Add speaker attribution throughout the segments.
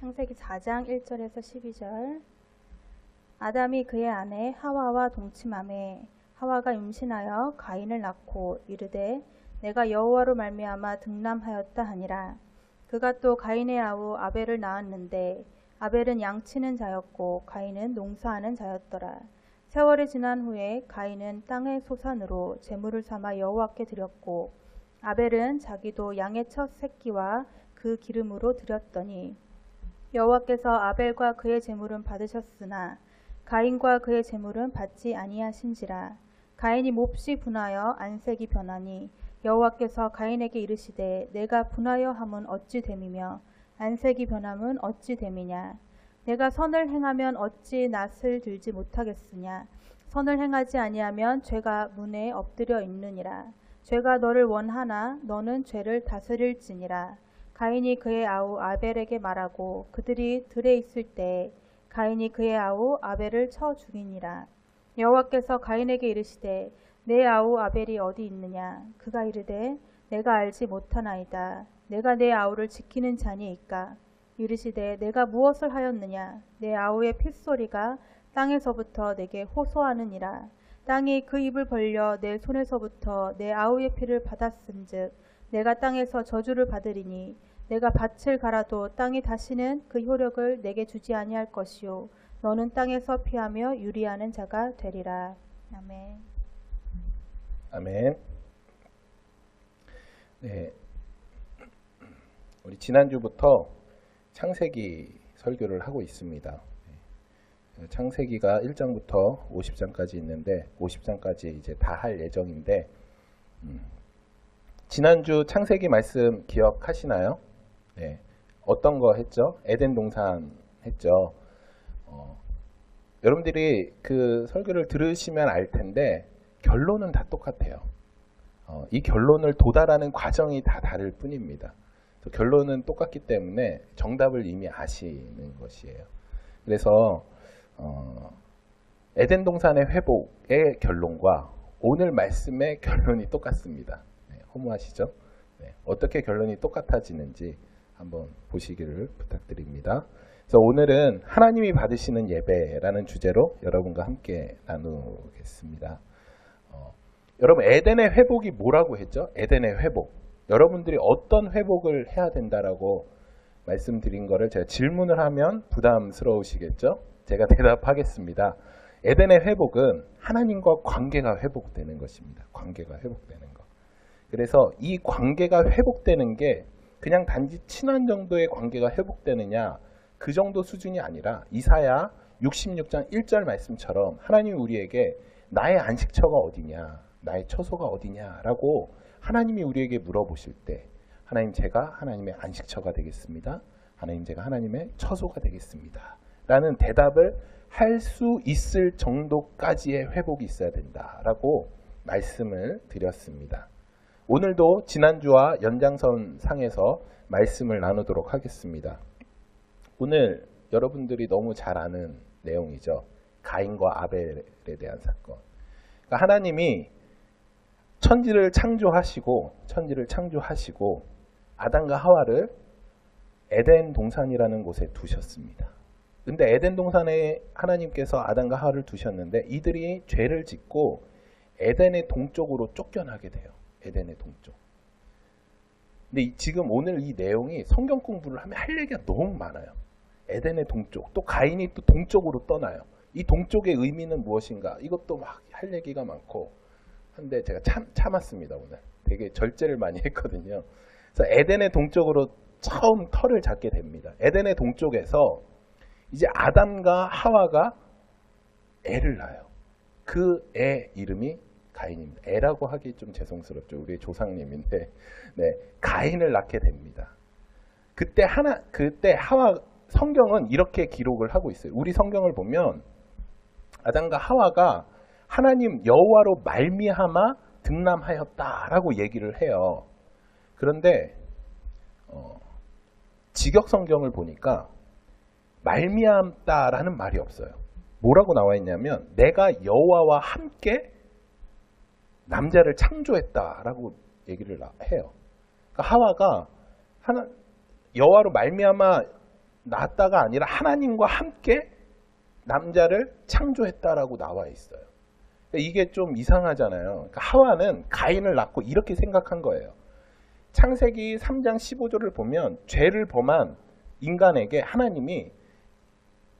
Speaker 1: 창세기 4장 1절에서 12절. 아담이 그의 아내 하와와 동침하매 하와가 임신하여 가인을 낳고 이르되 내가 여호와로 말미암아 등남하였다 하니라. 그가 또 가인의 아우 아벨을 낳았는데 아벨은 양치는 자였고 가인은 농사하는 자였더라. 세월이 지난 후에 가인은 땅의 소산으로 제물을 삼아 여호와께 드렸고 아벨은 자기도 양의 첫 새끼와 그 기름으로 드렸더니 여호와께서 아벨과 그의 제물은 받으셨으나 가인과 그의 제물은 받지 아니하신지라. 가인이 몹시 분하여 안색이 변하니 여호와께서 가인에게 이르시되 내가 분하여 함은 어찌 됨이며 안색이 변함은 어찌 됨이냐. 내가 선을 행하면 어찌 낯을 들지 못하겠으냐. 선을 행하지 아니하면 죄가 문에 엎드려 있느니라. 죄가 너를 원하나 너는 죄를 다스릴지니라. 가인이 그의 아우 아벨에게 말하고 그들이 들에 있을 때 가인이 그의 아우 아벨을 쳐 죽이니라. 여호와께서 가인에게 이르시되 내 아우 아벨이 어디 있느냐. 그가 이르되 내가 알지 못하나이다. 내가 내 아우를 지키는 자니이까. 이르시되 내가 무엇을 하였느냐. 내 아우의 핏소리가 땅에서부터 내게 호소하느니라. 땅이 그 입을 벌려 내 손에서부터 내 아우의 피를 받았은즉 내가 땅에서 저주를 받으리니 내가 밭을 갈아도 땅이 다시는 그 효력을 내게 주지 아니할 것이요 너는 땅에서 피하며 유리하는 자가 되리라. 아멘.
Speaker 2: 아멘. 네, 우리 지난주부터 창세기 설교를 하고 있습니다. 창세기가 1장부터 50장까지 있는데 50장까지 이제 다 할 예정인데 지난주 창세기 말씀 기억하시나요? 네, 어떤 거 했죠? 에덴 동산 했죠. 여러분들이 그 설교를 들으시면 알 텐데 결론은 다 똑같아요. 이 결론을 도달하는 과정이 다 다를 뿐입니다. 결론은 똑같기 때문에 정답을 이미 아시는 것이에요. 그래서 에덴 동산의 회복의 결론과 오늘 말씀의 결론이 똑같습니다. 네, 허무하시죠? 네, 어떻게 결론이 똑같아지는지 한번 보시기를 부탁드립니다. 그래서 오늘은 하나님이 받으시는 예배라는 주제로 여러분과 함께 나누겠습니다. 여러분 에덴의 회복이 뭐라고 했죠? 에덴의 회복. 여러분들이 어떤 회복을 해야 된다라고 말씀드린 거를 제가 질문을 하면 부담스러우시겠죠? 제가 대답하겠습니다. 에덴의 회복은 하나님과 관계가 회복되는 것입니다. 관계가 회복되는 것. 그래서 이 관계가 회복되는 게 그냥 단지 친한 정도의 관계가 회복되느냐 그 정도 수준이 아니라 이사야 66장 1절 말씀처럼 하나님이 우리에게 나의 안식처가 어디냐, 나의 처소가 어디냐라고 하나님이 우리에게 물어보실 때 하나님 제가 하나님의 안식처가 되겠습니다. 하나님 제가 하나님의 처소가 되겠습니다. 라는 대답을 할 수 있을 정도까지의 회복이 있어야 된다라고 말씀을 드렸습니다. 오늘도 지난주와 연장선 상에서 말씀을 나누도록 하겠습니다. 오늘 여러분들이 너무 잘 아는 내용이죠. 가인과 아벨에 대한 사건. 그러니까 하나님이 천지를 창조하시고 아담과 하와를 에덴 동산이라는 곳에 두셨습니다. 근데 에덴 동산에 하나님께서 아담과 하와를 두셨는데 이들이 죄를 짓고 에덴의 동쪽으로 쫓겨나게 돼요. 에덴의 동쪽. 근데 지금 오늘 이 내용이 성경 공부를 하면 할 얘기가 너무 많아요. 에덴의 동쪽, 또 가인이 또 동쪽으로 떠나요. 이 동쪽의 의미는 무엇인가? 이것도 막 할 얘기가 많고 한데 제가 참았습니다. 오늘 되게 절제를 많이 했거든요. 그래서 에덴의 동쪽으로 처음 터를 잡게 됩니다. 에덴의 동쪽에서 이제 아담과 하와가 애를 낳아요. 그 애 이름이 가인입니다. 애라고 하기 좀 죄송스럽죠. 우리 조상님인데, 네, 가인을 낳게 됩니다. 그때 하와 성경은 이렇게 기록을 하고 있어요. 우리 성경을 보면 아담과 하와가 하나님 여호와로 말미암아 등남하였다라고 얘기를 해요. 그런데 직역 성경을 보니까 말미암다라는 말이 없어요. 뭐라고 나와 있냐면 내가 여호와와 함께 남자를 창조했다라고 얘기를 해요. 그러니까 하와가 여호와로 말미암아 낳았다가 아니라 하나님과 함께 남자를 창조했다라고 나와 있어요. 이게 좀 이상하잖아요. 그러니까 하와는 가인을 낳고 이렇게 생각한 거예요. 창세기 3장 15절을 보면 죄를 범한 인간에게 하나님이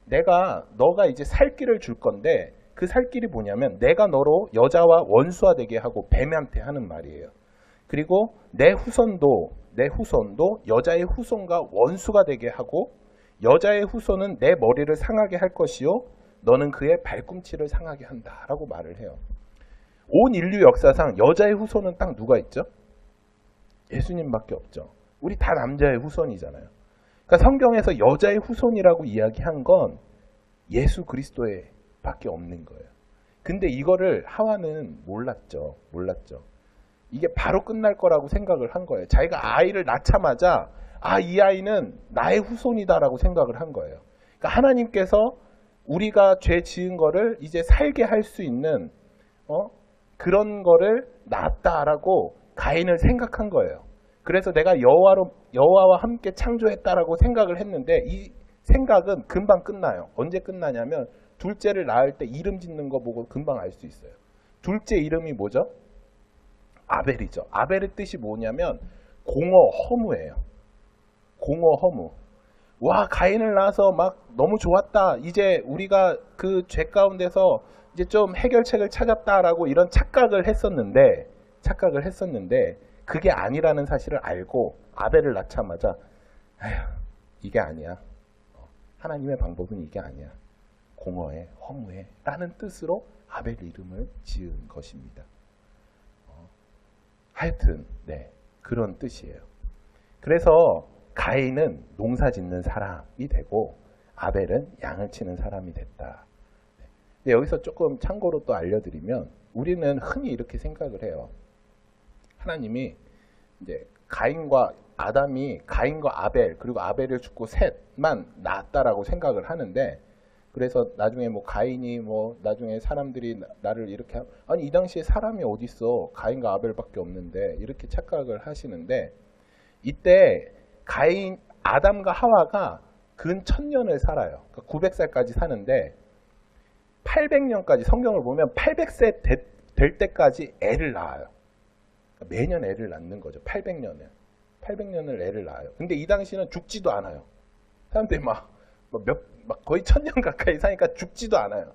Speaker 2: 너가 이제 살 길을 줄 건데 그 살 길이 뭐냐면 내가 너로 여자와 원수가 되게 하고 뱀한테 하는 말이에요. 그리고 내 후손도 여자의 후손과 원수가 되게 하고 여자의 후손은 내 머리를 상하게 할 것이요 너는 그의 발꿈치를 상하게 한다라고 말을 해요. 온 인류 역사상 여자의 후손은 딱 누가 있죠? 예수님밖에 없죠. 우리 다 남자의 후손이잖아요. 그러니까 성경에서 여자의 후손이라고 이야기한 건 예수 그리스도에 밖에 없는 거예요. 근데 이거를 하와는 몰랐죠. 이게 바로 끝날 거라고 생각을 한 거예요. 자기가 아이를 낳자마자 이 아이는 나의 후손이다라고 생각을 한 거예요. 그러니까 하나님께서 우리가 죄 지은 거를 이제 살게 할 수 있는 그런 거를 낳았다라고 가인을 생각한 거예요. 그래서 내가 여호와와 함께 창조했다라고 생각을 했는데 이 생각은 금방 끝나요. 언제 끝나냐면 둘째를 낳을 때 이름 짓는 거 보고 금방 알 수 있어요. 둘째 이름이 뭐죠? 아벨이죠. 아벨의 뜻이 뭐냐면 공허, 허무예요. 공허, 허무. 와, 가인을 낳아서 막 너무 좋았다. 이제 우리가 그 죄 가운데서 이제 좀 해결책을 찾았다라고 이런 착각을 했었는데 그게 아니라는 사실을 알고 아벨을 낳자마자 이게 아니야. 하나님의 방법은 이게 아니야. 공허해, 허무해 라는 뜻으로 아벨 이름을 지은 것입니다. 하여튼 그런 뜻이에요. 그래서 가인은 농사 짓는 사람이 되고 아벨은 양을 치는 사람이 됐다. 근데 여기서 조금 참고로 또 알려드리면 우리는 흔히 이렇게 생각을 해요. 하나님이 이제 가인과 아벨 그리고 아벨을 죽고 셋만 낳았다라고 생각을 하는데 그래서 나중에 가인이 나중에 사람들이 나를 이렇게 아니 이 당시에 사람이 어디 있어? 가인과 아벨밖에 없는데 이렇게 착각을 하시는데 이때 아담과 하와가 근 1000년을 살아요. 그러니까 900살까지 사는데 800년까지 성경을 보면 800세 될 때까지 애를 낳아요. 그러니까 매년 애를 낳는 거죠. 800년을 애를 낳아요. 근데 이 당시는 죽지도 않아요. 사람들이 거의 1000년 가까이 사니까 죽지도 않아요.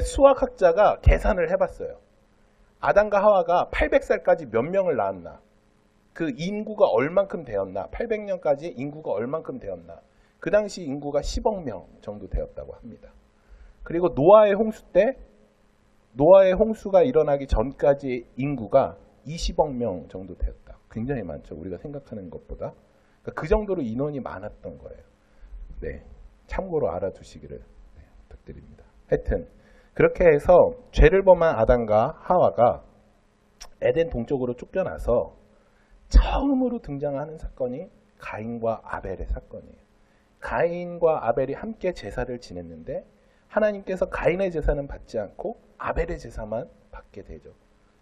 Speaker 2: 수학학자가 계산을 해봤어요. 아담과 하와가 800살까지 몇 명을 낳았나? 그 인구가 얼만큼 되었나? 800년까지 인구가 얼만큼 되었나? 그 당시 인구가 10억 명 정도 되었다고 합니다. 그리고 노아의 홍수가 일어나기 전까지 인구가 20억 명 정도 되었다. 굉장히 많죠. 우리가 생각하는 것보다. 그러니까 그 정도로 인원이 많았던 거예요. 참고로 알아두시기를 부탁드립니다. 하여튼 그렇게 해서 죄를 범한 아담과 하와가 에덴 동쪽으로 쫓겨나서 처음으로 등장하는 사건이 가인과 아벨의 사건이에요. 가인과 아벨이 함께 제사를 지냈는데 하나님께서 가인의 제사는 받지 않고 아벨의 제사만 받게 되죠.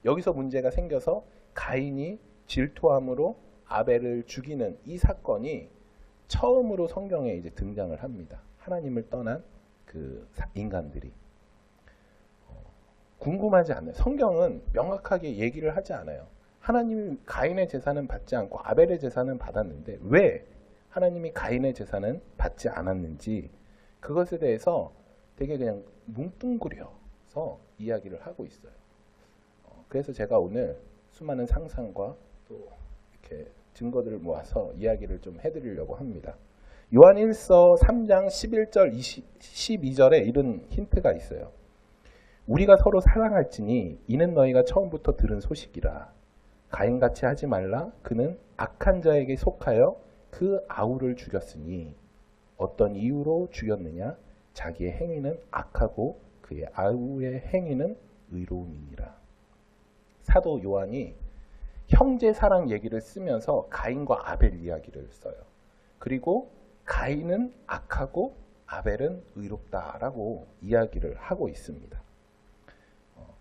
Speaker 2: 여기서 문제가 생겨서 가인이 질투함으로 아벨을 죽이는 이 사건이 처음으로 성경에 이제 등장을 합니다. 하나님을 떠난 그 인간들이. 궁금하지 않아요. 성경은 명확하게 얘기를 하지 않아요. 하나님이 가인의 제사는 받지 않고 아벨의 제사는 받았는데 왜 하나님이 가인의 제사는 받지 않았는지 그것에 대해서 되게 그냥 뭉뚱그려서 이야기를 하고 있어요. 그래서 제가 오늘 수많은 상상과 또 이렇게 증거들을 모아서 이야기를 좀 해드리려고 합니다. 요한일서 3장 11절 12절에 이런 힌트가 있어요. 우리가 서로 사랑할지니 이는 너희가 처음부터 들은 소식이라. 가인같이 하지 말라. 그는 악한 자에게 속하여 그 아우를 죽였으니 어떤 이유로 죽였느냐? 자기의 행위는 악하고 그의 아우의 행위는 의로움이니라. 사도 요한이 형제 사랑 얘기를 쓰면서 가인과 아벨 이야기를 써요. 그리고 가인은 악하고 아벨은 의롭다라고 이야기를 하고 있습니다.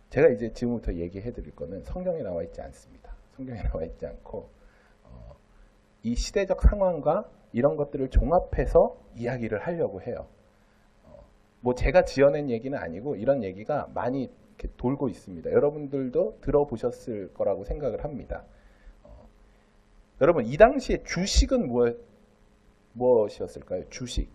Speaker 2: 제가 이제 지금부터 얘기해 드릴 거는 성경에 나와 있지 않습니다. 성경에 나와 있지 않고 이 시대적 상황과 이런 것들을 종합해서 이야기를 하려고 해요. 뭐 제가 지어낸 얘기는 아니고 이런 얘기가 많이 이렇게 돌고 있습니다. 여러분들도 들어보셨을 거라고 생각을 합니다. 여러분 이 당시에 주식은 무엇이었을까요? 주식.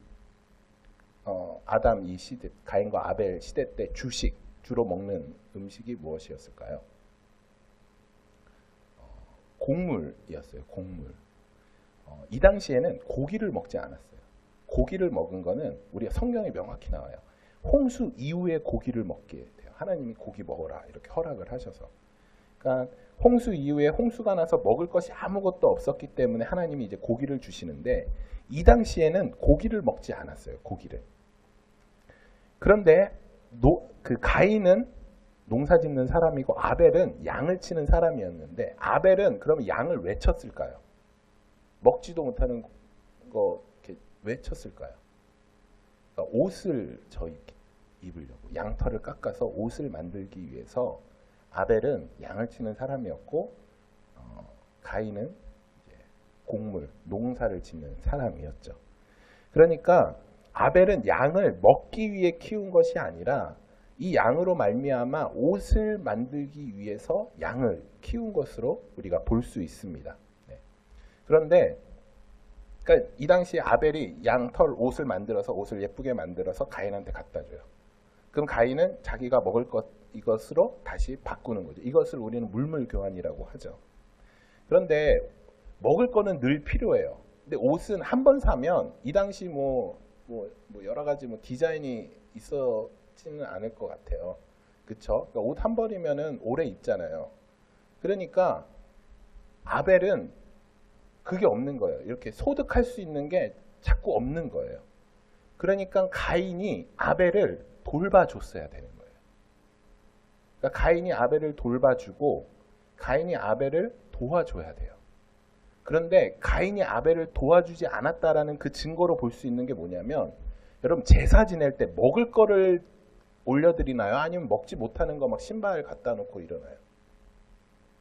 Speaker 2: 아담 이 시대, 가인과 아벨 시대 때 주식, 주로 먹는 음식이 무엇이었을까요? 곡물이었어요. 곡물. 이 당시에는 고기를 먹지 않았어요. 고기를 먹은 거는 우리가 성경에 명확히 나와요. 홍수 이후에 고기를 먹게 돼요. 하나님이 고기 먹어라 이렇게 허락을 하셔서. 그러니까 홍수 이후에 홍수가 나서 먹을 것이 아무것도 없었기 때문에 하나님이 이제 고기를 주시는데 이 당시에는 고기를 먹지 않았어요. 고기를. 그런데 그 가인은 농사 짓는 사람이고 아벨은 양을 치는 사람이었는데 아벨은 그러면 양을 왜 쳤을까요? 먹지도 못하는 거 이렇게 왜 쳤을까요? 그러니까 옷을 입으려고 양털을 깎아서 옷을 만들기 위해서 아벨은 양을 치는 사람이었고 가인은 이제 곡물, 농사를 짓는 사람이었죠. 그러니까 아벨은 양을 먹기 위해 키운 것이 아니라 이 양으로 말미암아 옷을 만들기 위해서 양을 키운 것으로 우리가 볼 수 있습니다. 네. 그런데 그러니까 이 당시에 아벨이 양털 옷을 만들어서 옷을 예쁘게 만들어서 가인한테 갖다 줘요. 그럼 가인은 자기가 먹을 것 이것으로 다시 바꾸는 거죠. 이것을 우리는 물물교환이라고 하죠. 그런데 먹을 거는 늘 필요해요. 근데 옷은 한 번 사면 이 당시 뭐 여러 가지 디자인이 있었지는 않을 것 같아요. 그쵸? 그러니까 옷 한 벌이면은 오래 입잖아요. 그러니까 아벨은 그게 없는 거예요. 이렇게 소득할 수 있는 게 자꾸 없는 거예요. 그러니까 가인이 아벨을 돌봐줬어야 되는 거예요. 그러니까 가인이 아벨을 돌봐주고 가인이 아벨을 도와줘야 돼요. 그런데 가인이 아벨을 도와주지 않았다라는 그 증거로 볼 수 있는 게 뭐냐면 여러분 제사 지낼 때 먹을 거를 올려드리나요? 아니면 먹지 못하는 거 막 신발 갖다 놓고 이러나요?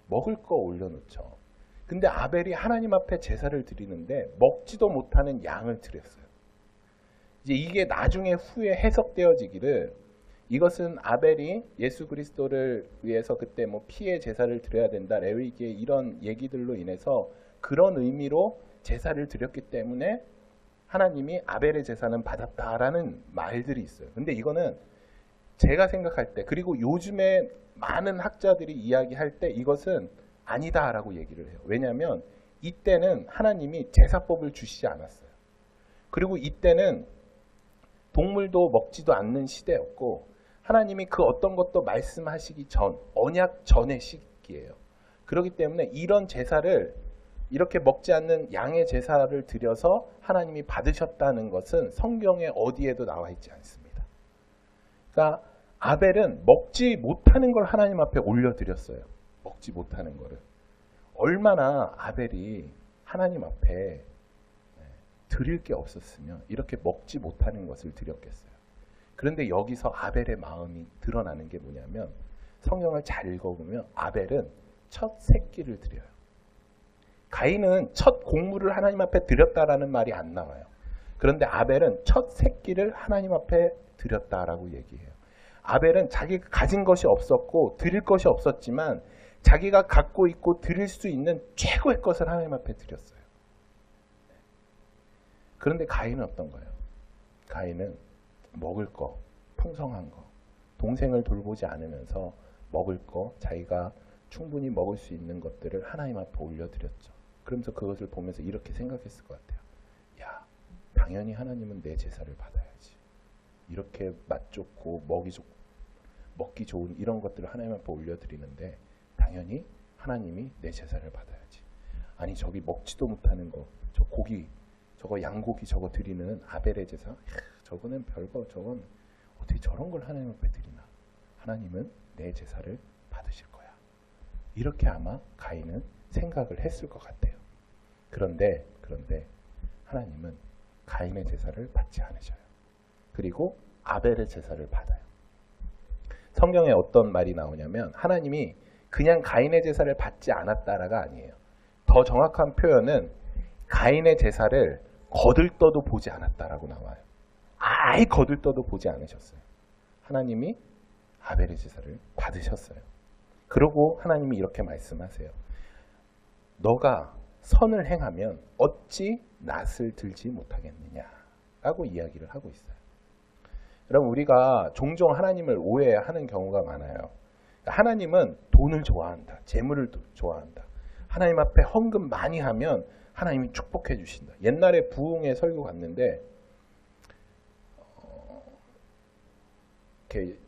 Speaker 2: 먹을 거 올려놓죠. 근데 아벨이 하나님 앞에 제사를 드리는데 먹지도 못하는 양을 드렸어요. 이제 이게 나중에 후에 해석되어지기를 이것은 아벨이 예수 그리스도를 위해서 그때 피의 제사를 드려야 된다. 레위기의 이런 얘기들로 인해서 그런 의미로 제사를 드렸기 때문에 하나님이 아벨의 제사는 받았다라는 말들이 있어요. 근데 이거는 제가 생각할 때 그리고 요즘에 많은 학자들이 이야기할 때 이것은 아니다라고 얘기를 해요. 왜냐하면 이때는 하나님이 제사법을 주시지 않았어요. 그리고 이때는 동물도 먹지도 않는 시대였고 하나님이 그 어떤 것도 말씀하시기 전, 언약 전의 시기예요. 그렇기 때문에 이런 제사를 이렇게 먹지 않는 양의 제사를 드려서 하나님이 받으셨다는 것은 성경에 어디에도 나와 있지 않습니다. 그러니까 아벨은 먹지 못하는 걸 하나님 앞에 올려드렸어요. 먹지 못하는 거를. 얼마나 아벨이 하나님 앞에 드릴 게 없었으면 이렇게 먹지 못하는 것을 드렸겠어요. 그런데 여기서 아벨의 마음이 드러나는 게 뭐냐면 성경을 잘 읽어보면 아벨은 첫 새끼를 드려요. 가인은 첫 곡물을 하나님 앞에 드렸다라는 말이 안 나와요. 그런데 아벨은 첫 새끼를 하나님 앞에 드렸다라고 얘기해요. 아벨은 자기가 가진 것이 없었고 드릴 것이 없었지만 자기가 갖고 있고 드릴 수 있는 최고의 것을 하나님 앞에 드렸어요. 그런데 가인은 어떤 거예요? 가인은 먹을 거, 풍성한 거, 동생을 돌보지 않으면서 먹을 거, 자기가 충분히 먹을 수 있는 것들을 하나님 앞에 올려드렸죠. 그러면서 그것을 보면서 이렇게 생각했을 것 같아요. 야, 당연히 하나님은 내 제사를 받아야지. 이렇게 맛 좋고 먹기 좋은 이런 것들을 하나님 앞에 올려드리는데 당연히 하나님이 내 제사를 받아야지. 아니 저기 먹지도 못하는 거, 저 고기, 저거 양고기 저거 드리는 아벨의 제사, 저거는 별거, 저건 어떻게 저런 걸 하나님 앞에 드리나. 하나님은 내 제사를 받으실 거야. 이렇게 아마 가인은 생각을 했을 것 같아요. 그런데 하나님은 가인의 제사를 받지 않으셔요. 그리고 아벨의 제사를 받아요. 성경에 어떤 말이 나오냐면 하나님이 그냥 가인의 제사를 받지 않았다라가 아니에요. 더 정확한 표현은 가인의 제사를 거들떠도 보지 않았다라고 나와요. 아예 거들떠도 보지 않으셨어요. 하나님이 아벨의 제사를 받으셨어요. 그러고 하나님이 이렇게 말씀하세요. 너가 선을 행하면 어찌 낫을 들지 못하겠느냐라고 이야기를 하고 있어요. 여러분, 우리가 종종 하나님을 오해하는 경우가 많아요. 하나님은 돈을 좋아한다. 재물을 좋아한다. 하나님 앞에 헌금 많이 하면 하나님이 축복해 주신다. 옛날에 부흥회 설교 갔는데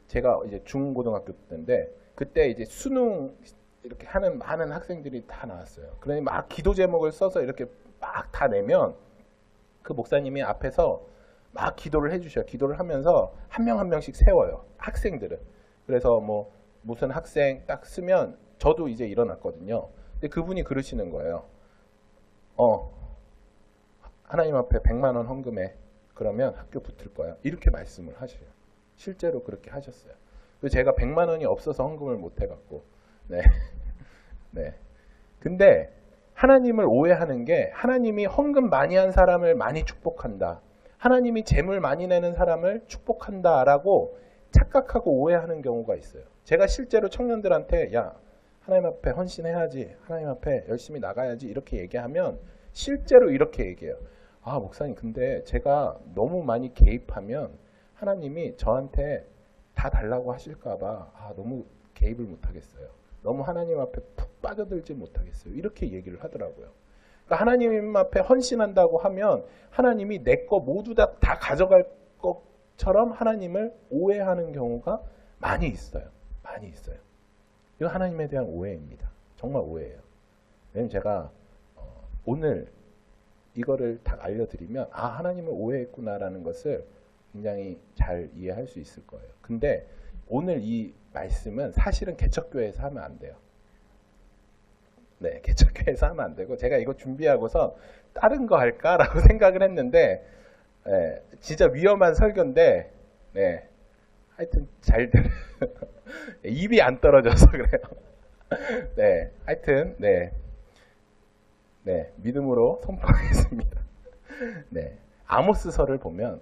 Speaker 2: 제가 이제 중고등학교 때인데 그때 이제 수능 이렇게 하는 많은 학생들이 다 나왔어요. 그러니 막 기도 제목을 써서 이렇게 막 다 내면 그 목사님이 앞에서 막 기도를 해주셔요. 기도를 하면서 한 명 한 명씩 세워요. 학생들은. 그래서 뭐 무슨 학생 딱 쓰면 저도 이제 일어났거든요. 근데 그분이 그러시는 거예요. 하나님 앞에 100만 원 헌금해. 그러면 학교 붙을 거야. 이렇게 말씀을 하셔요. 실제로 그렇게 하셨어요. 제가 100만 원이 없어서 헌금을 못 해갖고. 네. 네. 근데 하나님을 오해하는 게 하나님이 헌금 많이 한 사람을 많이 축복한다. 하나님이 재물 많이 내는 사람을 축복한다라고 착각하고 오해하는 경우가 있어요. 제가 실제로 청년들한테 야, 하나님 앞에 헌신해야지. 하나님 앞에 열심히 나가야지. 이렇게 얘기하면 실제로 이렇게 얘기해요. 아, 목사님, 근데 제가 너무 많이 개입하면 하나님이 저한테 다 달라고 하실까봐 너무 개입을 못하겠어요. 너무 하나님 앞에 푹 빠져들지 못하겠어요. 이렇게 얘기를 하더라고요. 그러니까 하나님 앞에 헌신한다고 하면 하나님이 내 거 모두 다 가져갈 것처럼 하나님을 오해하는 경우가 많이 있어요. 많이 있어요. 이거 하나님에 대한 오해입니다. 정말 오해예요. 왜냐면 제가 오늘 이거를 딱 알려드리면 하나님을 오해했구나라는 것을 굉장히 잘 이해할 수 있을 거예요. 근데 오늘 이 말씀은 사실은 개척교회에서 하면 안 돼요. 네, 개척교회에서 하면 안 되고 제가 이거 준비하고서 다른 거 할까라고 생각을 했는데 진짜 위험한 설교인데 하여튼 잘 들어요. 입이 안 떨어져서 그래요. 네, 하여튼 믿음으로 선포하겠습니다. 네, 아모스서를 보면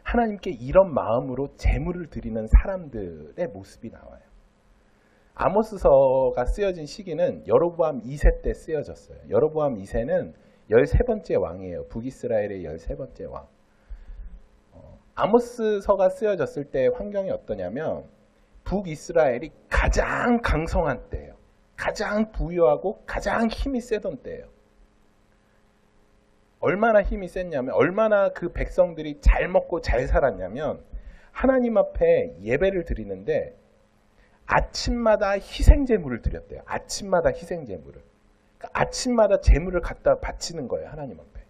Speaker 2: 하나님께 이런 마음으로 제물을 드리는 사람들의 모습이 나와요. 아모스서가 쓰여진 시기는 여로보암 2세 때 쓰여졌어요. 여로보암 2세는 13번째 왕이에요. 북이스라엘의 13번째 왕. 아모스서가 쓰여졌을 때 환경이 어떠냐면 북이스라엘이 가장 강성한 때예요. 가장 부유하고 가장 힘이 세던 때예요. 얼마나 힘이 셌냐면 얼마나 그 백성들이 잘 먹고 잘 살았냐면 하나님 앞에 예배를 드리는데 아침마다 희생제물을 드렸대요. 아침마다 희생제물을. 그러니까 아침마다 제물을 갖다 바치는 거예요. 하나님 앞에.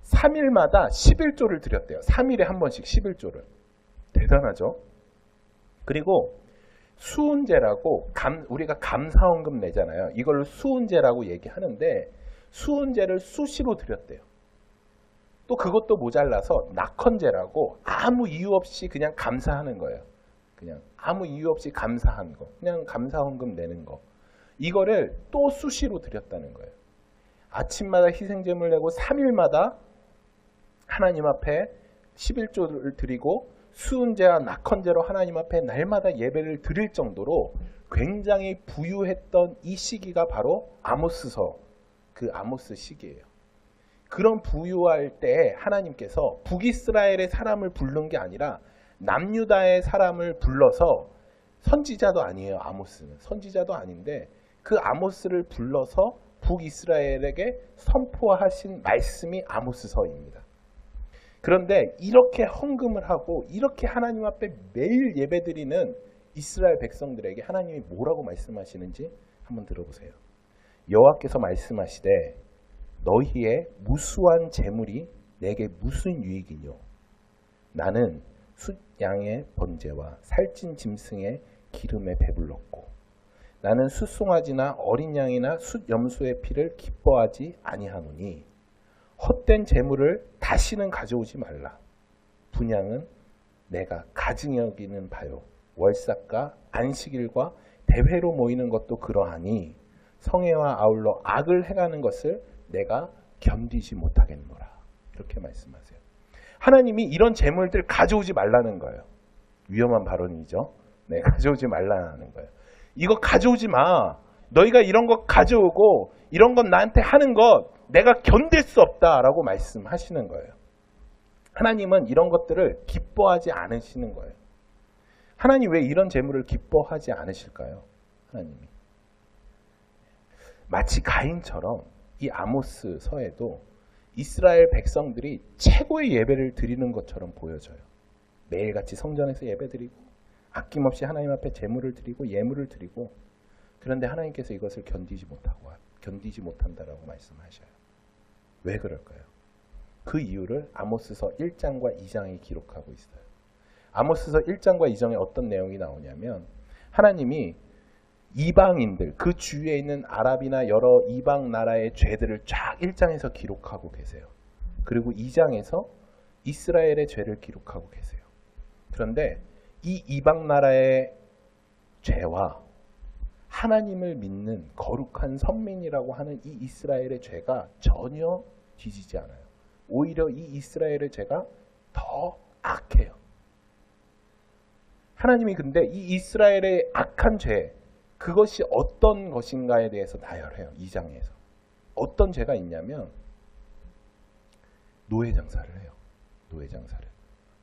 Speaker 2: 3일마다 11조를 드렸대요. 3일에 한 번씩 11조를. 대단하죠? 그리고 수은제라고 우리가 감사헌금 내잖아요. 이걸 수은제라고 얘기하는데 수은제를 수시로 드렸대요. 또 그것도 모자라서 낙헌제라고 아무 이유 없이 그냥 감사하는 거예요. 그냥 아무 이유 없이 감사한 거. 그냥 감사헌금 내는 거. 이거를 또 수시로 드렸다는 거예요. 아침마다 희생제물 내고 3일마다 하나님 앞에 11조를 드리고 수은제와 낙헌제로 하나님 앞에 날마다 예배를 드릴 정도로 굉장히 부유했던 이 시기가 바로 아모스서, 그 아모스 시기예요. 그런 부유할 때 하나님께서 북이스라엘의 사람을 부른 게 아니라 남유다의 사람을 불러서 선지자도 아니에요. 아모스는 선지자도 아닌데 그 아모스를 불러서 북이스라엘에게 선포하신 말씀이 아모스서입니다. 그런데 이렇게 헌금을 하고 이렇게 하나님 앞에 매일 예배드리는 이스라엘 백성들에게 하나님이 뭐라고 말씀하시는지 한번 들어보세요. 여호와께서 말씀하시되 너희의 무수한 재물이 내게 무슨 유익이뇨? 나는 숫 양의 번제와 살찐 짐승의 기름에 배불렀고 나는 숫송아지나 어린 양이나 숫 염소의 피를 기뻐하지 아니하노니 헛된 재물을 다시는 가져오지 말라. 분향은 내가 가증히 여기는 바요. 월삭과 안식일과 대회로 모이는 것도 그러하니 성회와 아울러 악을 행하는 것을 내가 견디지 못하겠노라. 이렇게 말씀하세요. 하나님이 이런 재물들 가져오지 말라는 거예요. 위험한 발언이죠. 네, 가져오지 말라는 거예요. 이거 가져오지 마. 너희가 이런 거 가져오고 이런 건 나한테 하는 것 내가 견딜 수 없다라고 말씀하시는 거예요. 하나님은 이런 것들을 기뻐하지 않으시는 거예요. 하나님 왜 이런 재물을 기뻐하지 않으실까요? 하나님이. 마치 가인처럼 이 아모스 서에도 이스라엘 백성들이 최고의 예배를 드리는 것처럼 보여져요. 매일같이 성전에서 예배드리고 아낌없이 하나님 앞에 제물을 드리고 예물을 드리고, 그런데 하나님께서 이것을 견디지 못한다라고 말씀하셔요. 왜 그럴까요? 그 이유를 아모스서 1장과 2장에 기록하고 있어요. 아모스서 1장과 2장에 어떤 내용이 나오냐면 하나님이 이방인들, 그 주위에 있는 아랍이나 여러 이방 나라의 죄들을 쫙 1장에서 기록하고 계세요. 그리고 2장에서 이스라엘의 죄를 기록하고 계세요. 그런데 이 이방 나라의 죄와 하나님을 믿는 거룩한 선민이라고 하는 이 이스라엘의 죄가 전혀 뒤지지 않아요. 오히려 이 이스라엘의 죄가 더 악해요. 하나님이 근데 이 이스라엘의 악한 죄, 그것이 어떤 것인가에 대해서 나열해요. 2장에서. 어떤 죄가 있냐면 노예 장사를 해요. 노예 장사를.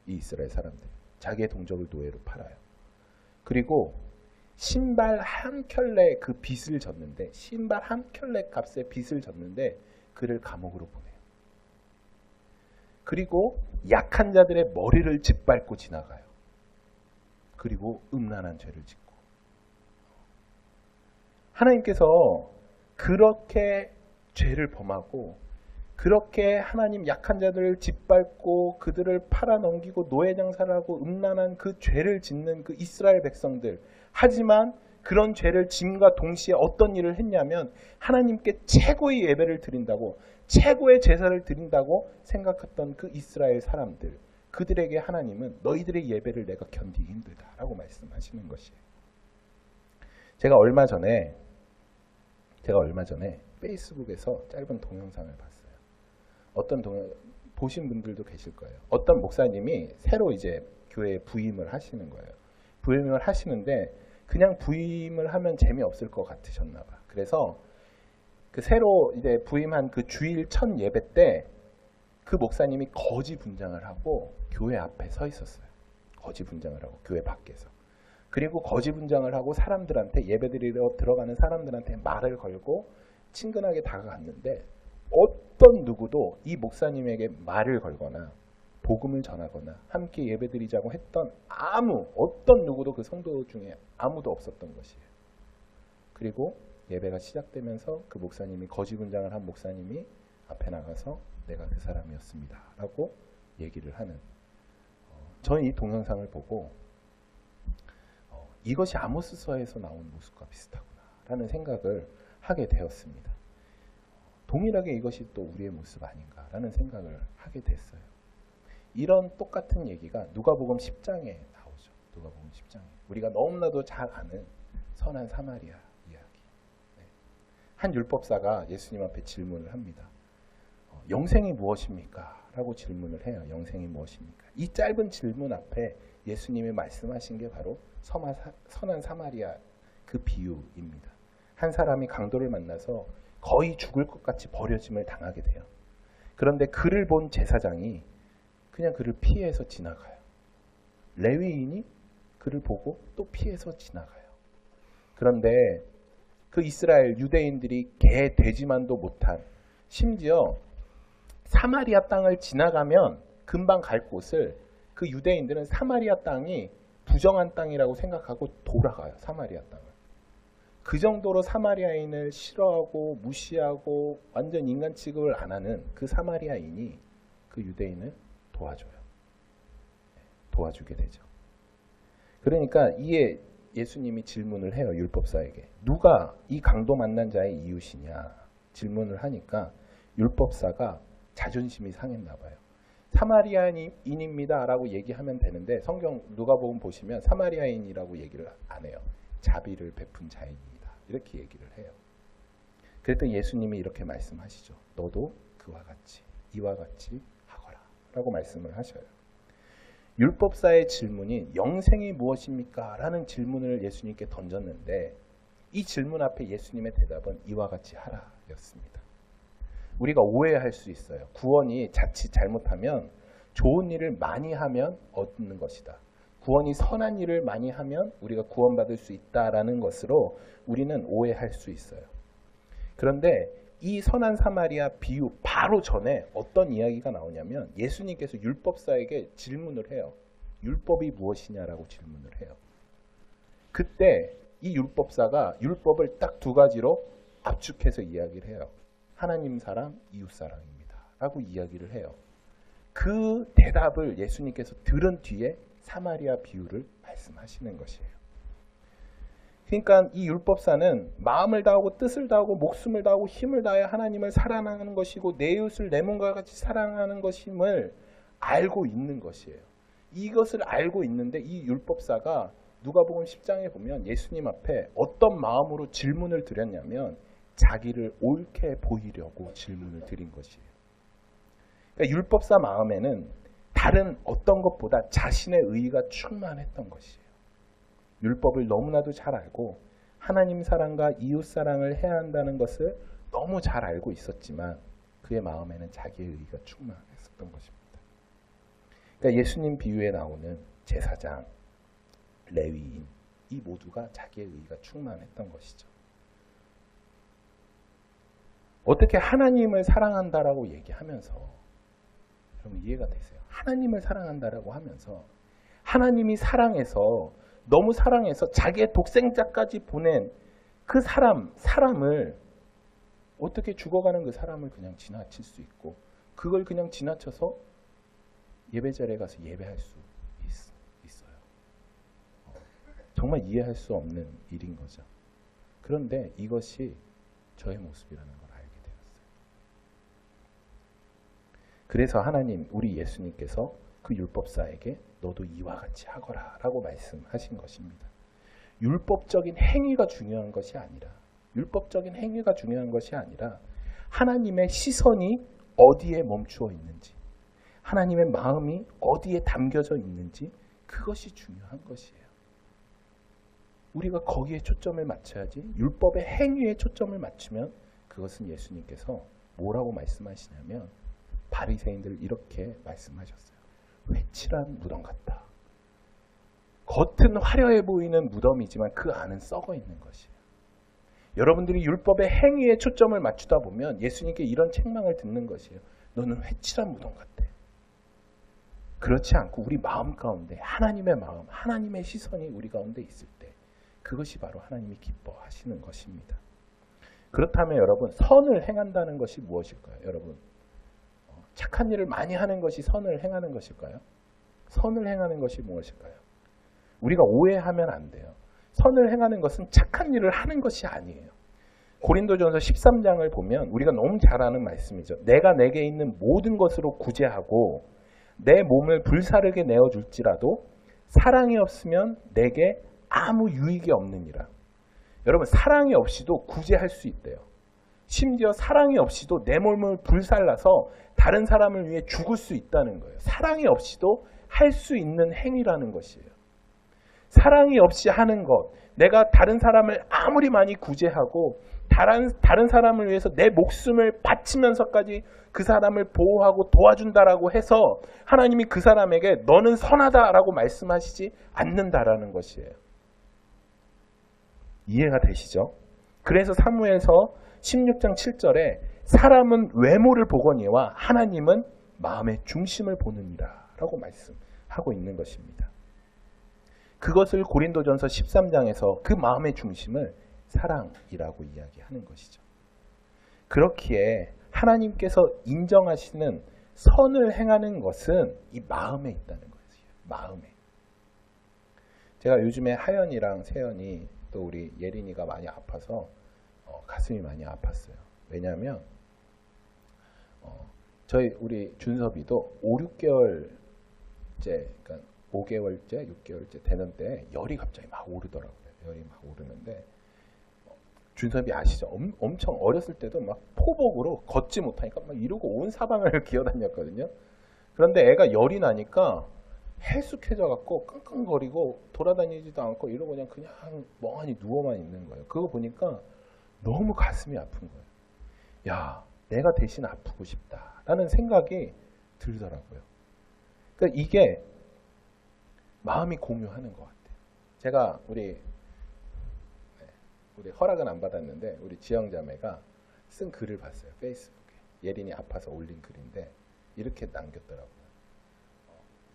Speaker 2: 이 이스라엘 사람들. 자기의 동족을 노예로 팔아요. 그리고 신발 한 켤레 그 빚을 졌는데, 신발 한 켤레 값의 빚을 졌는데 그를 감옥으로 보내요. 그리고 약한 자들의 머리를 짓밟고 지나가요. 그리고 음란한 죄를 짓고. 하나님께서 그렇게 죄를 범하고 그렇게 하나님 약한 자들을 짓밟고 그들을 팔아넘기고 노예장사를 하고 음란한 그 죄를 짓는 그 이스라엘 백성들, 하지만 그런 죄를 짐과 동시에 어떤 일을 했냐면 하나님께 최고의 예배를 드린다고, 최고의 제사를 드린다고 생각했던 그 이스라엘 사람들, 그들에게 하나님은 너희들의 예배를 내가 견디기 힘들다라고 말씀하시는 것이에요. 제가 얼마 전에 페이스북에서 짧은 동영상을 봤어요. 어떤 보신 분들도 계실 거예요. 어떤 목사님이 새로 이제 교회에 부임을 하시는 거예요. 부임을 하시는데 그냥 부임을 하면 재미없을 것 같으셨나 봐. 그래서 그 새로 이제 부임한 그 주일 첫 예배 때 그 목사님이 거지 분장을 하고 교회 앞에 서 있었어요. 거지 분장을 하고 교회 밖에서. 그리고 거지 분장을 하고 사람들한테, 예배드리러 들어가는 사람들한테 말을 걸고 친근하게 다가갔는데 어떤 누구도 이 목사님에게 말을 걸거나 복음을 전하거나 함께 예배드리자고 했던 어떤 누구도 그 성도 중에 아무도 없었던 것이에요. 그리고 예배가 시작되면서 그 목사님이, 거지 분장을 한 목사님이 앞에 나가서 내가 그 사람이었습니다 라고 얘기를 하는, 저는 이 동영상을 보고 이것이 아모스서에서 나온 모습과 비슷하구나 라는 생각을 하게 되었습니다. 동일하게 이것이 또 우리의 모습 아닌가 라는 생각을 하게 됐어요. 이런 똑같은 얘기가 누가복음 10장에 나오죠. 누가복음 10장에. 우리가 너무나도 잘 아는 선한 사마리아 이야기. 한 율법사가 예수님 앞에 질문을 합니다. 영생이 무엇입니까? 라고 질문을 해요. 영생이 무엇입니까? 이 짧은 질문 앞에 예수님이 말씀하신 게 바로 선한 사마리아 그 비유입니다. 한 사람이 강도를 만나서 거의 죽을 것 같이 버려짐을 당하게 돼요. 그런데 그를 본 제사장이 그냥 그를 피해서 지나가요. 레위인이 그를 보고 또 피해서 지나가요. 그런데 그 이스라엘 유대인들이 개 돼지만도 못한, 심지어 사마리아 땅을 지나가면 금방 갈 곳을 그 유대인들은 사마리아 땅이 부정한 땅이라고 생각하고 돌아가요. 사마리아 땅을. 그 정도로 사마리아인을 싫어하고 무시하고 완전 인간 취급을 안 하는 그 사마리아인이 그 유대인을 도와줘요. 도와주게 되죠. 그러니까 이에 예수님이 질문을 해요. 율법사에게. 누가 이 강도 만난 자의 이웃이냐 질문을 하니까 율법사가 자존심이 상했나 봐요. 사마리아인입니다 라고 얘기하면 되는데 성경 누가복음 보시면 사마리아인이라고 얘기를 안 해요. 자비를 베푼 자입니다. 이렇게 얘기를 해요. 그랬더니 예수님이 이렇게 말씀하시죠. 너도 그와 같이 이와 같이 하거라 라고 말씀을 하셔요. 율법사의 질문이 영생이 무엇입니까? 라는 질문을 예수님께 던졌는데 이 질문 앞에 예수님의 대답은 이와 같이 하라 였습니다. 우리가 오해할 수 있어요. 구원이 자칫 잘못하면 좋은 일을 많이 하면 얻는 것이다. 구원이 선한 일을 많이 하면 우리가 구원받을 수 있다라는 것으로 우리는 오해할 수 있어요. 그런데 이 선한 사마리아 비유 바로 전에 어떤 이야기가 나오냐면 예수님께서 율법사에게 질문을 해요. 율법이 무엇이냐라고 질문을 해요. 그때 이 율법사가 율법을 딱 두 가지로 압축해서 이야기를 해요. 하나님 사랑, 이웃 사랑입니다. 라고 이야기를 해요. 그 대답을 예수님께서 들은 뒤에 사마리아 비유를 말씀하시는 것이에요. 그러니까 이 율법사는 마음을 다하고 뜻을 다하고 목숨을 다하고 힘을 다하여 하나님을 사랑하는 것이고 내 이웃을 내 몸과 같이 사랑하는 것임을 알고 있는 것이에요. 이것을 알고 있는데 이 율법사가 누가복음 10장에 보면 예수님 앞에 어떤 마음으로 질문을 드렸냐면 자기를 옳게 보이려고 질문을 드린 것이에요. 그러니까 율법사 마음에는 다른 어떤 것보다 자신의 의의가 충만했던 것이에요. 율법을 너무나도 잘 알고 하나님 사랑과 이웃 사랑을 해야 한다는 것을 너무 잘 알고 있었지만 그의 마음에는 자기의 의의가 충만했었던 것입니다. 그러니까 예수님 비유에 나오는 제사장, 레위인 이 모두가 자기의 의의가 충만했던 것이죠. 어떻게 하나님을 사랑한다라고 얘기하면서 여러분 이해가 되세요? 하나님을 사랑한다라고 하면서 하나님이 사랑해서 너무 사랑해서 자기의 독생자까지 보낸 그 사람을 어떻게 죽어가는 그 사람을 그냥 지나칠 수 있고 그걸 그냥 지나쳐서 예배자리에 가서 예배할 수 있어요. 정말 이해할 수 없는 일인 거죠. 그런데 이것이 저의 모습이라는 걸 알게 되었어요. 그래서 하나님, 우리 예수님께서 그 율법사에게 너도 이와 같이 하거라 라고 말씀하신 것입니다. 율법적인 행위가 중요한 것이 아니라 하나님의 시선이 어디에 멈추어 있는지 하나님의 마음이 어디에 담겨져 있는지 그것이 중요한 것이에요. 우리가 거기에 초점을 맞춰야지 율법의 행위에 초점을 맞추면 그것은 예수님께서 뭐라고 말씀하시냐면 바리새인들 이렇게 말씀하셨어요. 회칠한 무덤 같다. 겉은 화려해 보이는 무덤이지만 그 안은 썩어 있는 것이에요. 여러분들이 율법의 행위에 초점을 맞추다 보면 예수님께 이런 책망을 듣는 것이에요. 너는 회칠한 무덤 같아. 그렇지 않고 우리 마음 가운데 하나님의 마음, 하나님의 시선이 우리 가운데 있을 때 그것이 바로 하나님이 기뻐하시는 것입니다. 그렇다면 여러분 선을 행한다는 것이 무엇일까요? 여러분 착한 일을 많이 하는 것이 선을 행하는 것일까요? 선을 행하는 것이 무엇일까요? 우리가 오해하면 안 돼요. 선을 행하는 것은 착한 일을 하는 것이 아니에요. 고린도전서 13장을 보면 우리가 너무 잘 아는 말씀이죠. 내가 내게 있는 모든 것으로 구제하고 내 몸을 불사르게 내어줄지라도 사랑이 없으면 내게 아무 유익이 없느니라. 여러분 사랑이 없이도 구제할 수 있대요. 심지어 사랑이 없이도 내 몸을 불살라서 다른 사람을 위해 죽을 수 있다는 거예요. 사랑이 없이도 할 수 있는 행위라는 것이에요. 사랑이 없이 하는 것, 내가 다른 사람을 아무리 많이 구제하고 다른 사람을 위해서 내 목숨을 바치면서까지 그 사람을 보호하고 도와준다라고 해서 하나님이 그 사람에게 너는 선하다라고 말씀하시지 않는다라는 것이에요. 이해가 되시죠? 그래서 사무엘서 16장 7절에 사람은 외모를 보거니와 하나님은 마음의 중심을 보느니라 라고 말씀하고 있는 것입니다. 그것을 고린도전서 13장에서 그 마음의 중심을 사랑이라고 이야기하는 것이죠. 그렇기에 하나님께서 인정하시는 선을 행하는 것은 이 마음에 있다는 거예요. 마음에. 제가 요즘에 하연이랑 세연이 또 우리 예린이가 많이 아파서 가슴이 많이 아팠어요. 왜냐하면 우리 준섭이도 5-6개월째, 그러니까 5개월째, 6개월째 되는 때 열이 갑자기 막 오르더라고요. 열이 막 오르는데 준섭이 아시죠? 엄청 어렸을 때도 막 포복으로 걷지 못하니까 막 이러고 온 사방을 기어다녔거든요. 그런데 애가 열이 나니까 해숙해져 갖고 끙끙거리고 돌아다니지도 않고 이러고 그냥 멍하니 누워만 있는 거예요. 그거 보니까 너무 가슴이 아픈 거예요. 야, 내가 대신 아프고 싶다라는 생각이 들더라고요. 그러니까 이게 마음이 공유하는 것 같아요. 제가 우리 허락은 안 받았는데 우리 지영자매가 쓴 글을 봤어요. 페이스북에. 예린이 아파서 올린 글인데 이렇게 남겼더라고요.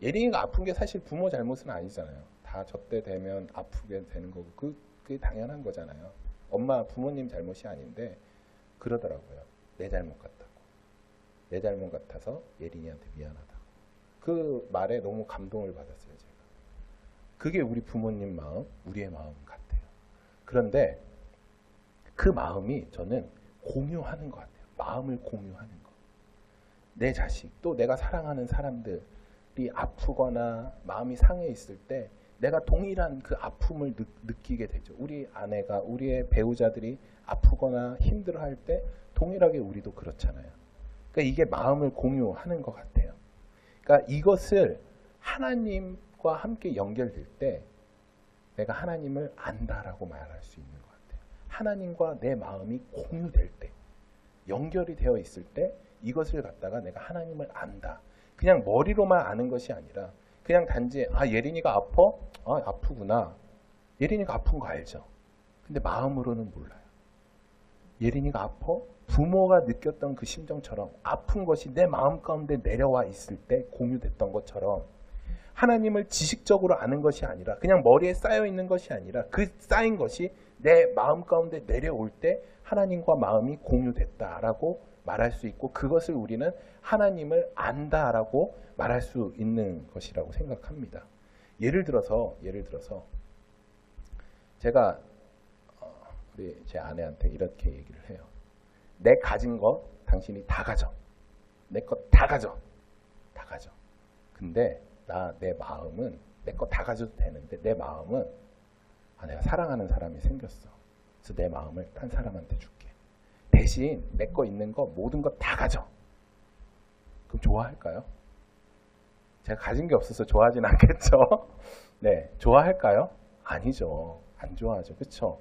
Speaker 2: 예린이가 아픈 게 사실 부모 잘못은 아니잖아요. 다 저때 되면 아프게 되는 거고 그게 당연한 거잖아요. 엄마 부모님 잘못이 아닌데 그러더라고요. 내 잘못 같다고. 내 잘못 같아서 예린이한테 미안하다고. 그 말에 너무 감동을 받았어요. 제가. 그게 우리 부모님 마음, 우리의 마음 같아요. 그런데 그 마음이 저는 공유하는 것 같아요. 마음을 공유하는 것. 내 자식, 또 내가 사랑하는 사람들이 아프거나 마음이 상해 있을 때 내가 동일한 그 아픔을 느끼게 되죠. 우리 아내가, 우리의 배우자들이 아프거나 힘들어할 때 동일하게 우리도 그렇잖아요. 그러니까 이게 마음을 공유하는 것 같아요. 그러니까 이것을 하나님과 함께 연결될 때 내가 하나님을 안다라고 말할 수 있는 것 같아요. 하나님과 내 마음이 공유될 때, 연결이 되어 있을 때 이것을 갖다가 내가 하나님을 안다. 그냥 머리로만 아는 것이 아니라 그냥 단지 예린이가 아파? 아프구나. 예린이가 아픈 거 알죠. 근데 마음으로는 몰라요. 예린이가 아파? 부모가 느꼈던 그 심정처럼 아픈 것이 내 마음 가운데 내려와 있을 때 공유됐던 것처럼 하나님을 지식적으로 아는 것이 아니라 그냥 머리에 쌓여 있는 것이 아니라 그 쌓인 것이 내 마음 가운데 내려올 때 하나님과 마음이 공유됐다라고 말할 수 있고 그것을 우리는 하나님을 안다라고 말할 수 있는 것이라고 생각합니다. 예를 들어서 제가 우리 제 아내한테 이렇게 얘기를 해요. 내 가진 거 당신이 다 가져. 내 거 다 가져. 다 가져. 근데 내 마음은 내 거 다 가져도 되는데 내 마음은 내가 사랑하는 사람이 생겼어. 그래서 내 마음을 딴 사람한테 줄게. 대신 내 거 있는 거 모든 거 다 가져. 그럼 좋아할까요? 제가 가진 게 없어서 좋아하진 않겠죠? 네, 좋아할까요? 아니죠. 안 좋아하죠. 그렇죠?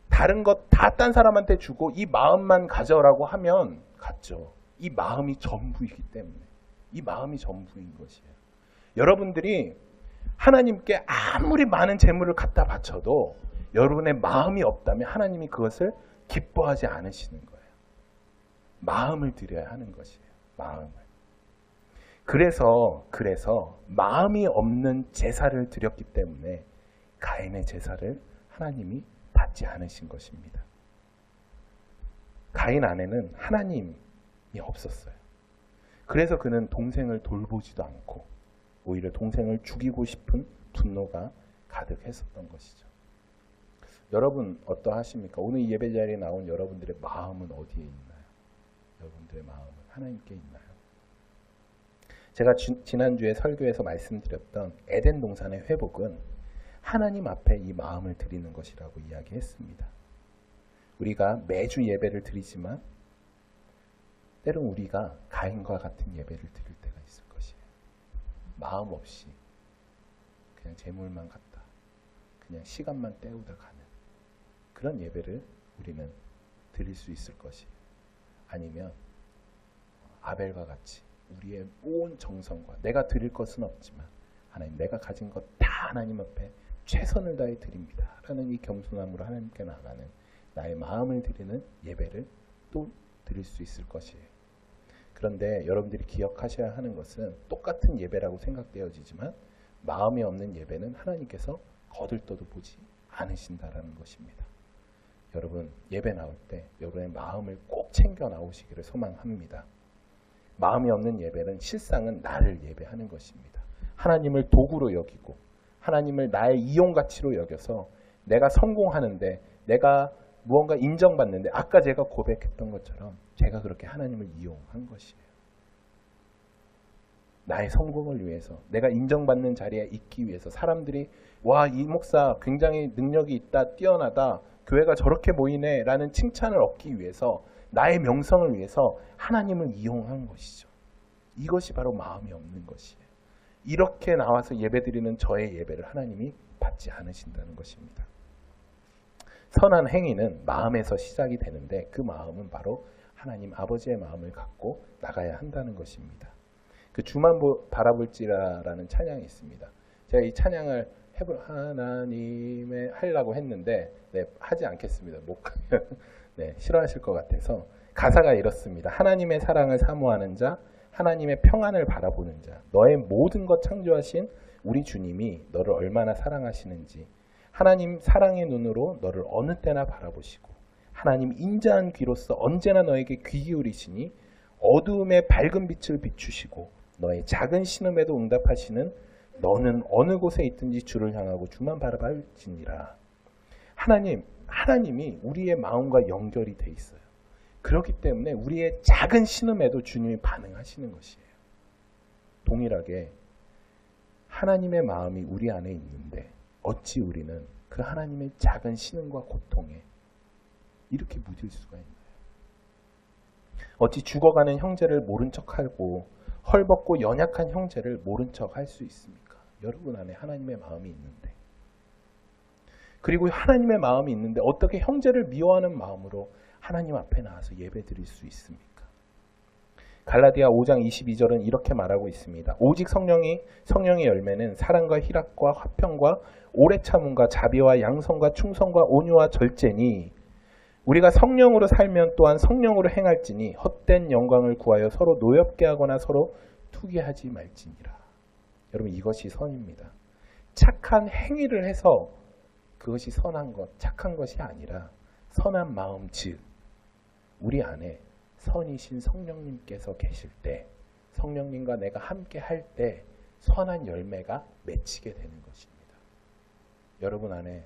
Speaker 2: 다른 것 다 딴 사람한테 주고 이 마음만 가져라고 하면 갔죠. 이 마음이 전부이기 때문에. 이 마음이 전부인 것이에요. 여러분들이 하나님께 아무리 많은 재물을 갖다 바쳐도 여러분의 마음이 없다면 하나님이 그것을 기뻐하지 않으시는 거예요. 마음을 드려야 하는 것이에요. 마음을. 그래서 마음이 없는 제사를 드렸기 때문에 가인의 제사를 하나님이 받지 않으신 것입니다. 가인 안에는 하나님이 없었어요. 그래서 그는 동생을 돌보지도 않고 오히려 동생을 죽이고 싶은 분노가 가득했었던 것이죠. 여러분 어떠하십니까? 오늘 이 예배 자리에 나온 여러분들의 마음은 어디에 있나요? 여러분들의 마음은 하나님께 있나요? 제가 지난주에 설교에서 말씀드렸던 에덴 동산의 회복은 하나님 앞에 이 마음을 드리는 것이라고 이야기했습니다. 우리가 매주 예배를 드리지만 때론 우리가 가인과 같은 예배를 드릴 때가 있을 것이에요. 마음 없이 그냥 재물만 갖다 그냥 시간만 때우다 가는 그런 예배를 우리는 드릴 수 있을 것이에요. 아니면 아벨과 같이 우리의 온 정성과 내가 드릴 것은 없지만 하나님 내가 가진 것 다 하나님 앞에 최선을 다해 드립니다. 라는 이 겸손함으로 하나님께 나가는 나의 마음을 드리는 예배를 또 드릴 수 있을 것이에요. 그런데 여러분들이 기억하셔야 하는 것은 똑같은 예배라고 생각되어지지만 마음이 없는 예배는 하나님께서 거들떠도 보지 않으신다라는 것입니다. 여러분 예배 나올 때 여러분의 마음을 꼭 챙겨 나오시기를 소망합니다. 마음이 없는 예배는 실상은 나를 예배하는 것입니다. 하나님을 도구로 여기고 하나님을 나의 이용가치로 여겨서 내가 성공하는데 내가 무언가 인정받는데 아까 제가 고백했던 것처럼 제가 그렇게 하나님을 이용한 것이에요. 나의 성공을 위해서 내가 인정받는 자리에 있기 위해서 사람들이 와, 이 목사 굉장히 능력이 있다, 뛰어나다, 교회가 저렇게 모이네 라는 칭찬을 얻기 위해서 나의 명성을 위해서 하나님을 이용한 것이죠. 이것이 바로 마음이 없는 것이에요. 이렇게 나와서 예배드리는 저의 예배를 하나님이 받지 않으신다는 것입니다. 선한 행위는 마음에서 시작이 되는데 그 마음은 바로 하나님 아버지의 마음을 갖고 나가야 한다는 것입니다. 그 주만 바라볼지라라는 찬양이 있습니다. 제가 이 찬양을 하나님의 하려고 했는데 하지 않겠습니다. 못 가면 싫어하실 것 같아서 가사가 이렇습니다. 하나님의 사랑을 사모하는 자, 하나님의 평안을 바라보는 자, 너의 모든 것 창조하신 우리 주님이 너를 얼마나 사랑하시는지 하나님 사랑의 눈으로 너를 어느 때나 바라보시고 하나님 인자한 귀로서 언제나 너에게 귀 기울이시니 어두움에 밝은 빛을 비추시고 너의 작은 신음에도 응답하시는 너는 어느 곳에 있든지 주를 향하고 주만 바라볼지니라. 하나님이 우리의 마음과 연결이 돼 있어요. 그렇기 때문에 우리의 작은 신음에도 주님이 반응하시는 것이에요. 동일하게 하나님의 마음이 우리 안에 있는데 어찌 우리는 그 하나님의 작은 신음과 고통에 이렇게 무딜 수가 있나요? 어찌 죽어가는 형제를 모른 척하고 헐벗고 연약한 형제를 모른 척 할 수 있습니까? 여러분 안에 하나님의 마음이 있는데, 그리고 하나님의 마음이 있는데 어떻게 형제를 미워하는 마음으로 하나님 앞에 나와서 예배 드릴 수 있습니까? 갈라디아 5장 22절은 이렇게 말하고 있습니다. 오직 성령의 열매는 사랑과 희락과 화평과 오래 참음과 자비와 양성과 충성과 온유와 절제니 우리가 성령으로 살면 또한 성령으로 행할지니 헛된 영광을 구하여 서로 노엽게 하거나 서로 투기하지 말지니라. 여러분 이것이 선입니다. 착한 행위를 해서 그것이 선한 것, 착한 것이 아니라 선한 마음 즉 우리 안에 선이신 성령님께서 계실 때 성령님과 내가 함께 할 때 선한 열매가 맺히게 되는 것입니다. 여러분 안에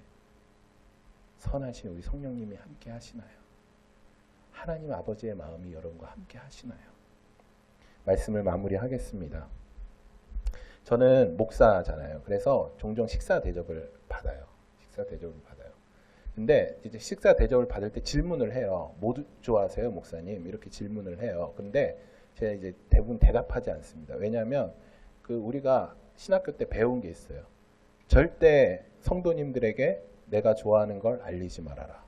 Speaker 2: 선하신 우리 성령님이 함께 하시나요? 하나님 아버지의 마음이 여러분과 함께 하시나요? 말씀을 마무리하겠습니다. 저는 목사잖아요. 그래서 종종 식사 대접을 받아요. 근데 이제 식사 대접을 받을 때 질문을 해요. 뭐 좋아하세요, 목사님? 이렇게 질문을 해요. 근데 제가 이제 대부분 대답하지 않습니다. 왜냐하면 우리가 신학교 때 배운 게 있어요. 절대 성도님들에게 내가 좋아하는 걸 알리지 말아라.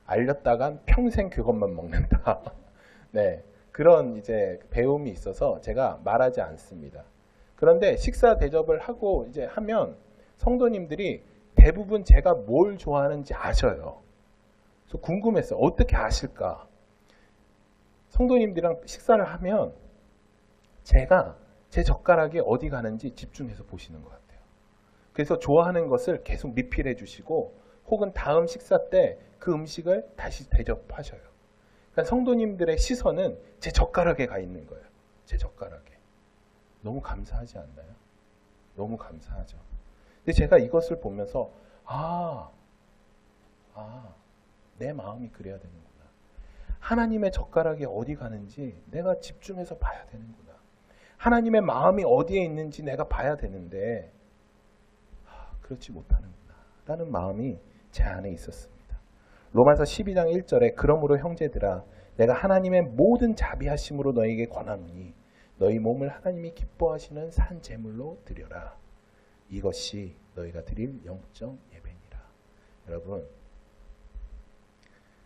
Speaker 2: 알렸다간 평생 그것만 먹는다. 네, 그런 이제 배움이 있어서 제가 말하지 않습니다. 그런데 식사 대접을 하고 이제 하면 성도님들이 대부분 제가 뭘 좋아하는지 아셔요. 그래서 궁금했어요. 어떻게 아실까? 성도님들이랑 식사를 하면 제가 제 젓가락이 어디 가는지 집중해서 보시는 것 같아요. 그래서 좋아하는 것을 계속 리필해 주시고 혹은 다음 식사 때 그 음식을 다시 대접하셔요. 그러니까 성도님들의 시선은 제 젓가락에 가 있는 거예요. 제 젓가락에. 너무 감사하지 않나요? 너무 감사하죠. 근데 제가 이것을 보면서 내 마음이 그래야 되는구나. 하나님의 젓가락이 어디 가는지 내가 집중해서 봐야 되는구나. 하나님의 마음이 어디에 있는지 내가 봐야 되는데 그렇지 못하는구나 라는 마음이 제 안에 있었습니다. 로마서 12장 1절에 그러므로 형제들아 내가 하나님의 모든 자비하심으로 너희에게 권하노니 너희 몸을 하나님이 기뻐하시는 산 제물로 드려라. 이것이 너희가 드릴 영적 예배니라. 여러분,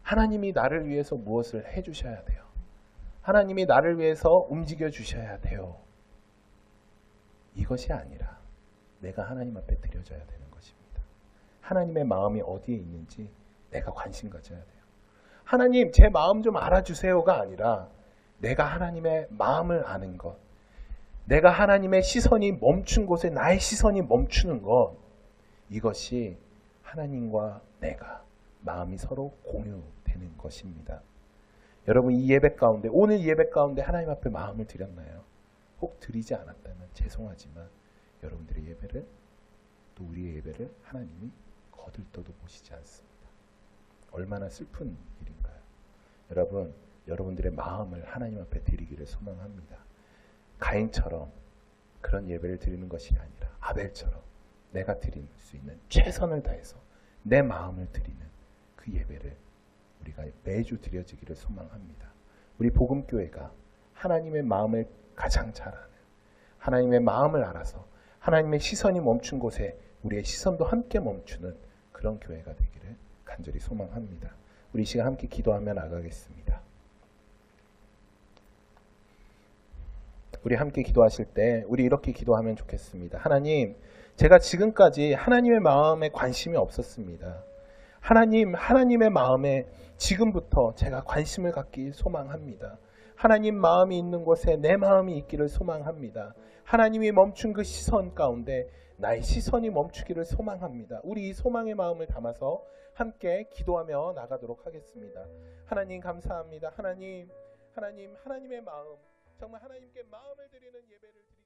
Speaker 2: 하나님이 나를 위해서 무엇을 해주셔야 돼요? 하나님이 나를 위해서 움직여 주셔야 돼요. 이것이 아니라 내가 하나님 앞에 드려져야 되는 것입니다. 하나님의 마음이 어디에 있는지 내가 관심 가져야 돼요. 하나님, 제 마음 좀 알아주세요가 아니라 내가 하나님의 마음을 아는 것, 내가 하나님의 시선이 멈춘 곳에 나의 시선이 멈추는 것, 이것이 하나님과 내가 마음이 서로 공유되는 것입니다. 여러분 이 예배 가운데, 오늘 예배 가운데 하나님 앞에 마음을 드렸나요? 혹 드리지 않았다면 죄송하지만 여러분들의 예배를, 또 우리의 예배를 하나님이 거들떠도 보시지 않습니다. 얼마나 슬픈 일인가요? 여러분, 여러분들의 마음을 하나님 앞에 드리기를 소망합니다. 가인처럼 그런 예배를 드리는 것이 아니라 아벨처럼 내가 드릴 수 있는 최선을 다해서 내 마음을 드리는 그 그 예배를 우리가 매주 드려지기를 소망합니다. 우리 복음교회가 하나님의 마음을 가장 잘 아는, 하나님의 마음을 알아서 하나님의 시선이 멈춘 곳에 우리의 시선도 함께 멈추는 그런 교회가 되기를 간절히 소망합니다. 우리 이 시간 함께 기도하며 나가겠습니다. 우리 함께 기도하실 때 우리 이렇게 기도하면 좋겠습니다. 하나님, 제가 지금까지 하나님의 마음에 관심이 없었습니다. 하나님의 마음에 지금부터 제가 관심을 갖기 소망합니다. 하나님 마음이 있는 곳에 내 마음이 있기를 소망합니다. 하나님이 멈춘 그 시선 가운데 나의 시선이 멈추기를 소망합니다. 우리 이 소망의 마음을 담아서 함께 기도하며 나가도록 하겠습니다. 하나님 감사합니다. 하나님의 마음, 정말 하나님께 마음을 드리는 예배를 드리기